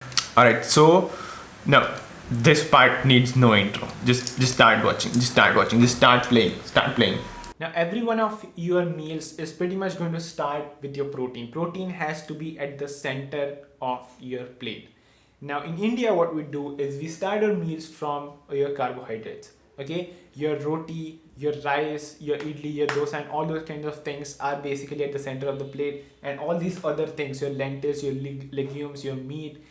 All right, so no, this part needs no intro. Just start watching. Just start watching. Just start playing. Start playing. Now, every one of your meals is pretty much going to start with your protein. Protein has to be at the center of your plate. Now, in India, what we do is we start our meals from your carbohydrates. Okay, your roti, your rice, your idli, your dosa, and all those kinds of things are basically at the center of the plate. And all these other things, your lentils, your legumes, your meat,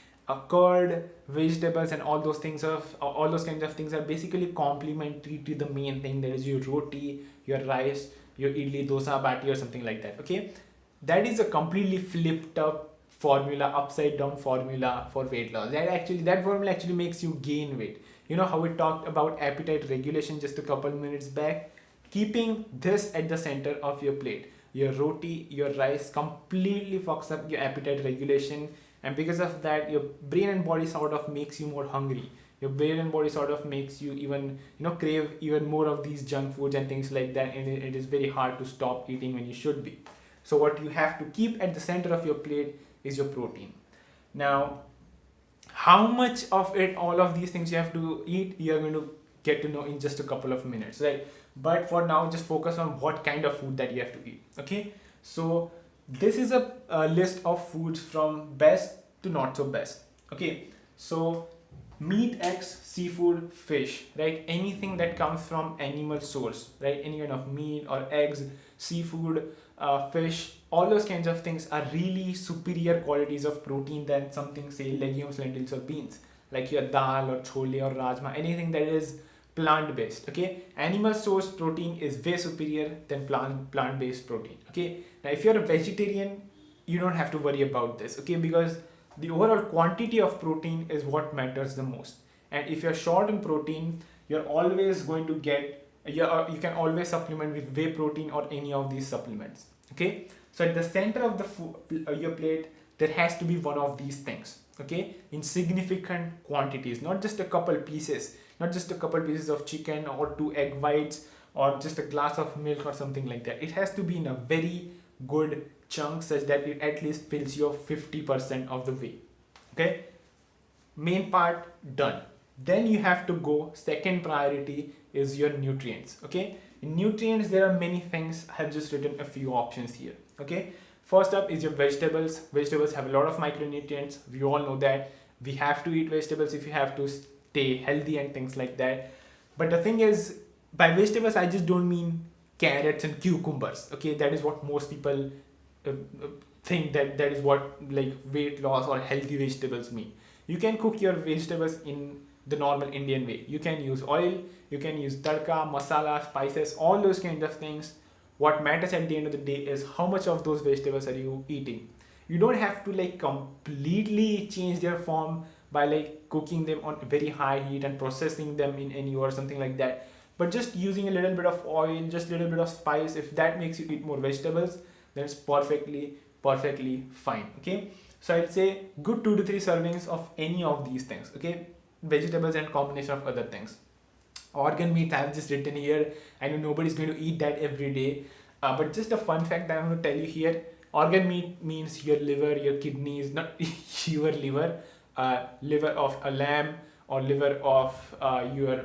curd, vegetables, and all those kinds of things are basically complementary to the main thing. That is your roti, your rice, your idli, dosa, bati, or something like that. Okay, that is a completely flipped up formula, upside down formula for weight loss. That formula actually makes you gain weight. You know how we talked about appetite regulation just a couple minutes back. Keeping this at the center of your plate, your roti, your rice completely fucks up your appetite regulation, and because of that your brain and body sort of makes you more hungry. Your brain and body sort of makes you even crave even more of these junk foods and things like that, and it is very hard to stop eating when you should be. So what you have to keep at the center of your plate is your protein. Now, how much of it, all of these things you have to eat, you're going to get to know in just a couple of minutes, right? But for now, just focus on what kind of food that you have to eat. Okay, so this is a list of foods from best to not so best. Okay, so meat, eggs, seafood, fish, right? Anything that comes from animal source, right? Any kind of meat or eggs, seafood, fish, all those kinds of things are really superior qualities of protein than something, say, legumes, lentils, or beans, like your dal or chole or rajma, anything that is plant based. Okay, animal source protein is way superior than plant based protein. Okay, now if you're a vegetarian, you don't have to worry about this. Okay, because the overall quantity of protein is what matters the most. And if you're short on protein, you're always going to get you can always supplement with whey protein or any of these supplements. Okay, so at the center of your plate there has to be one of these things. Okay, in significant quantities, not just a couple pieces, not just a couple pieces of chicken or two egg whites or just a glass of milk or something like that. It has to be in a very good chunk such that it at least fills your 50% of the way. Okay, main part done. Then you have to go, second priority is your nutrients. Okay, in nutrients there are many things. I have just written a few options here. Okay, first up is your vegetables. Vegetables have a lot of micronutrients. We all know that we have to eat vegetables if you have to stay healthy and things like that. But the thing is, by vegetables I just don't mean carrots and cucumbers. Okay, that is what most people uh, think that is what like weight loss or healthy vegetables mean. You can cook your vegetables in the normal Indian way. You can use oil, you can use tadka, masala, spices, all those kinds of things. What matters at the end of the day is how much of those vegetables are you eating. You don't have to like completely change their form by like cooking them on very high heat and processing them in any or something like that. But just using a little bit of oil, just a little bit of spice, if that makes you eat more vegetables, then it's perfectly fine. Okay, so I'd say good 2 to 3 servings of any of these things. Okay, vegetables and combination of other things. Organ meat I've just written here. I know nobody's going to eat that every day, but just a fun fact that I'm going to tell you here. Organ meat means your liver, your kidneys, not your liver, liver of a lamb or liver of your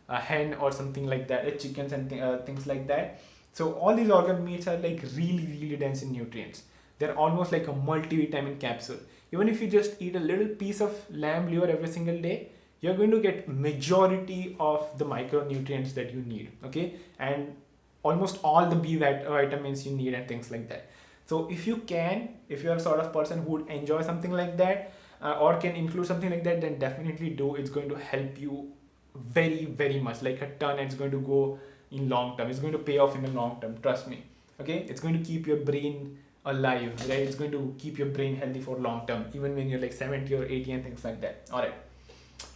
a hen or something like that, chickens and things like that. So all these organ meats are like really dense in nutrients. They're almost like a multivitamin capsule. Even if you just eat a little piece of lamb liver every single day, you're going to get majority of the micronutrients that you need. Okay, and almost all the vitamins you need and things like that. So if you're a sort of person who would enjoy something like that, or can include something like that, then definitely do. It's going to help you very much, like a ton. It's going to go in long term. It's going to pay off in the long term, trust me. Okay, it's going to keep your brain alive, right? It's going to keep your brain healthy for long term, even when you're like 70 or 80 and things like that. All right,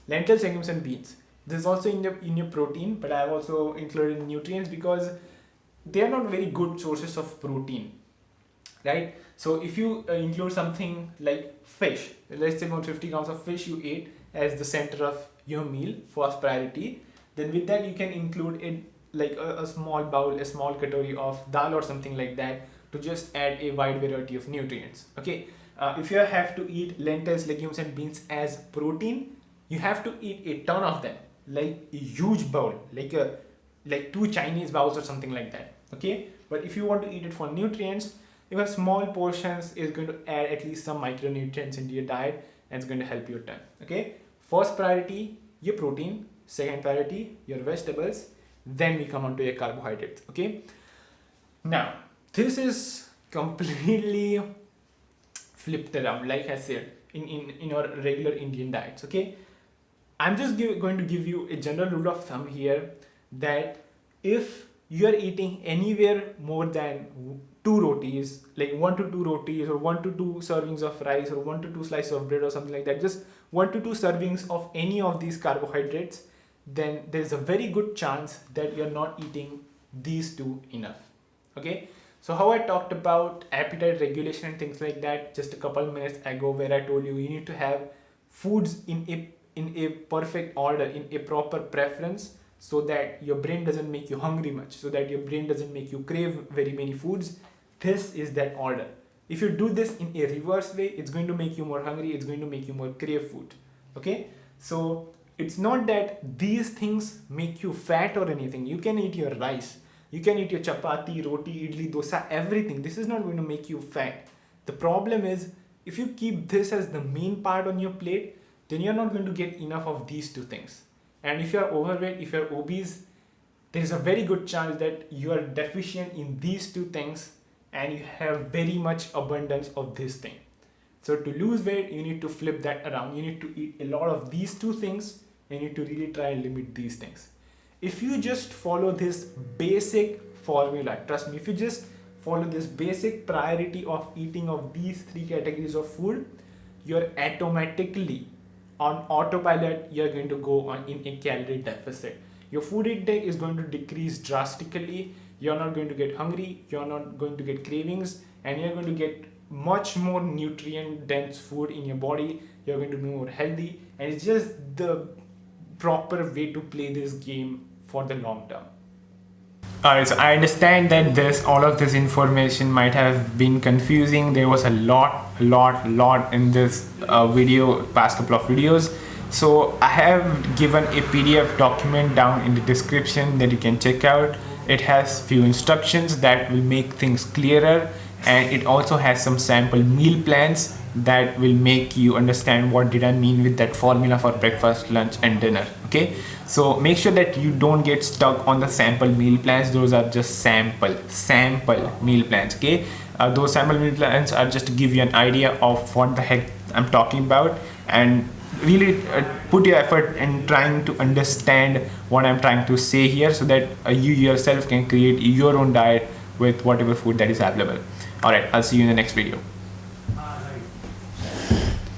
lentils, legumes, and beans. This is also in your protein, but I have also included nutrients because they are not very good sources of protein, right? So if you include something like fish, let's say about 50 grams of fish you ate as the center of your meal, first priority, then with that you can include it like a small bowl, a small katori of dal or something like that, to just add a wide variety of nutrients. Okay, If you have to eat lentils, legumes and beans as protein, you have to eat a ton of them, like a huge bowl, like 2 Chinese bowls or something like that. Okay, but if you want to eat it for nutrients, even small portions is going to add at least some micronutrients into your diet, and it's going to help you a ton. Okay, first priority your protein, second priority your vegetables, then we come on to your carbohydrates. Okay, now this is completely flipped around, like I said, in our regular Indian diets. Okay, I'm just going to give you a general rule of thumb here, that if you are eating anywhere more than 2 rotis, like 1 to 2 rotis, or 1 to 2 servings of rice, or 1 to 2 slices of bread, or something like that, just 1 to 2 servings of any of these carbohydrates, then there is a very good chance that you're not eating these two enough. Okay, so how I talked about appetite regulation and things like that just a couple minutes ago, where I told you need to have foods in a perfect order, in a proper preference, so that your brain doesn't make you hungry much, so that your brain doesn't make you crave very many foods. This is that order. If you do this in a reverse way, it's going to make you more hungry, it's going to make you more crave food. Okay, so it's not that these things make you fat or anything. You can eat your rice, you can eat your chapati, roti, idli, dosa, everything. This is not going to make you fat. The problem is, if you keep this as the main part on your plate, then you're not going to get enough of these two things. And if you're overweight, if you're obese, there is a very good chance that you are deficient in these two things, and you have very much abundance of this thing. So to lose weight, you need to flip that around. You need to eat a lot of these two things, and you need to really try and limit these things. If you just follow this basic formula, trust me, if you just follow this basic priority of eating of these 3 categories of food, you're automatically on autopilot, you're going to go on in a calorie deficit. Your food intake is going to decrease drastically. You're not going to get hungry, you're not going to get cravings, and you're going to get much more nutrient dense food in your body. You're going to be more healthy, and it's just the proper way to play this game for the long term. Alright, so I understand that all of this information might have been confusing. There was a lot in this past couple of videos. So I have given a PDF document down in the description that you can check out. It has few instructions that will make things clearer, and it also has some sample meal plans that will make you understand what did I mean with that formula for breakfast, lunch and dinner. Okay, so make sure that you don't get stuck on the sample meal plans. Those are just sample meal plans. Okay, those sample meal plans are just to give you an idea of what the heck I'm talking about, and really put your effort in trying to understand what I'm trying to say here, so that you yourself can create your own diet with whatever food that is available. Alright, I'll see you in the next video.